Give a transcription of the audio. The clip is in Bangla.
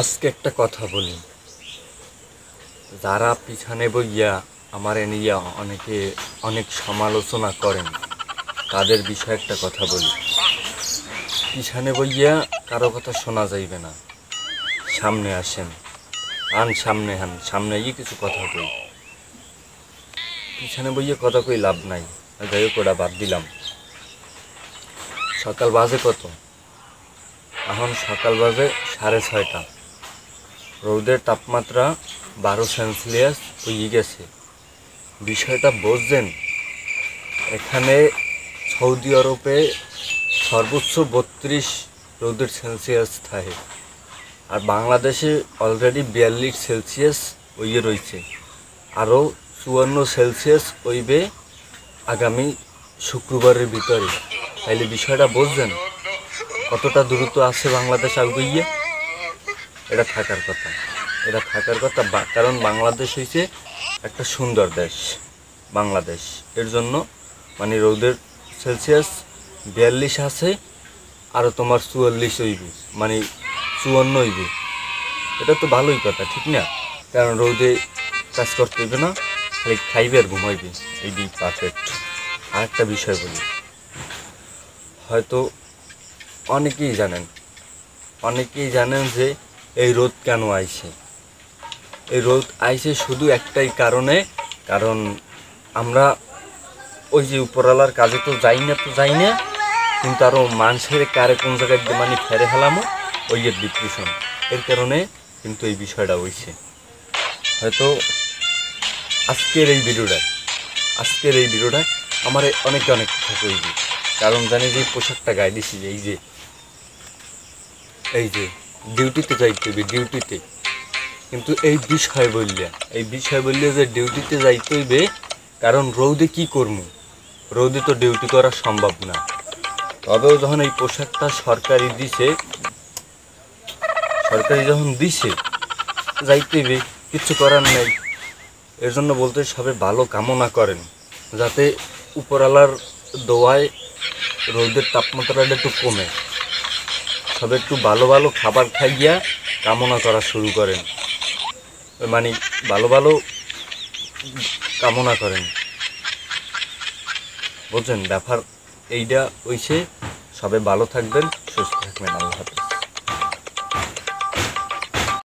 আজকে একটা কথা বলি, যারা পিছনে বইয়া আমার নিয়ে অনেক সমালোচনা করেন তাদের বিষয়ে একটা কথা বলি। পিছনে বইয়া কারো কথা শোনা যাইবে না, সামনে আসেন, সামনে গিয়ে কিছু কথা কই। পিছনে বইয়া কথা কই লাভ নাই। যাই হোক, ওটা বাদ দিলাম। সকাল বাজে কত? এখন সকাল বাজে 6:30। রোদের তাপমাত্রা 12 সেলসিয়াস হয়ে গেছে। বিষয়টা বুঝছেন? এখানে সৌদি আরবে সর্বোচ্চ 32 রোদের সেলসিয়াস থাকে, আর বাংলাদেশে অলরেডি 42 সেলসিয়াস হয়ে রয়েছে। আরও 54 সেলসিয়াস হইবে আগামী শুক্রবারের ভিতরে। তাইলে বিষয়টা বুঝছেন কতটা দ্রুত আছে বাংলাদেশ আগুইয়ে। এটা থাকার কথা, কারণ বাংলাদেশ হইছে একটা সুন্দর দেশ। বাংলাদেশ এর জন্য মানে রোদের সেলসিয়াস 42 আছে, আরও তোমার 44 হইবে, মানে 54 হইবে। এটা তো ভালোই কথা, ঠিক না? কারণ রোদে কাজ করতে হইবে না, খালি খাইবে আর ঘুমাইবে, এই দিক পারফেক্ট। আর একটা বিষয় বলি, হয়তো অনেকেই জানেন যে এই রোদ কেন আইছে। এই রোদ আইছে শুধু একটাই কারণে, কারণ আমরা ওই যে উপরওয়ালার কাজে তো যাই না, কিন্তু আরও মানুষের কারে কোন জায়গায় মানে ফেরে ফেলামো, ওই এর ডিপ্রেশন, এর কারণে কিন্তু এই বিষয়টা হইছে। হয়তো আজকের এই ভিডিওটা আমার অনেক কথা কইবে, কারণ জানি যে পোশাকটা গায়ে দিছি, এই যে ডিউটিতে যাইতে হইবে, ডিউটিতে। কিন্তু এই বিষয় বললে যে ডিউটিতে যাইতে হইবে, কারণ রৌদে কি করবো, রৌদে তো ডিউটি করা সম্ভব না। তবেও যখন এই পোশাকটা সরকারি যখন দিছে যাইতে হইবে, কিচ্ছু করার নেই। এর জন্য বলতে সবাই ভালো কামনা করেন, যাতে উপরওয়ালার দোয়ায় রৌদের তাপমাত্রাটা একটু কমে। সবাই একটু ভালো খাবার খাইয়া কামনা করা শুরু করেন, মানে ভালো কামনা করেন। বুঝছেন ব্যাপার? এইটা হইছে। সবাই ভালো থাকবেন, সুস্থ থাকবেন। আল্লাহ হাফেজ।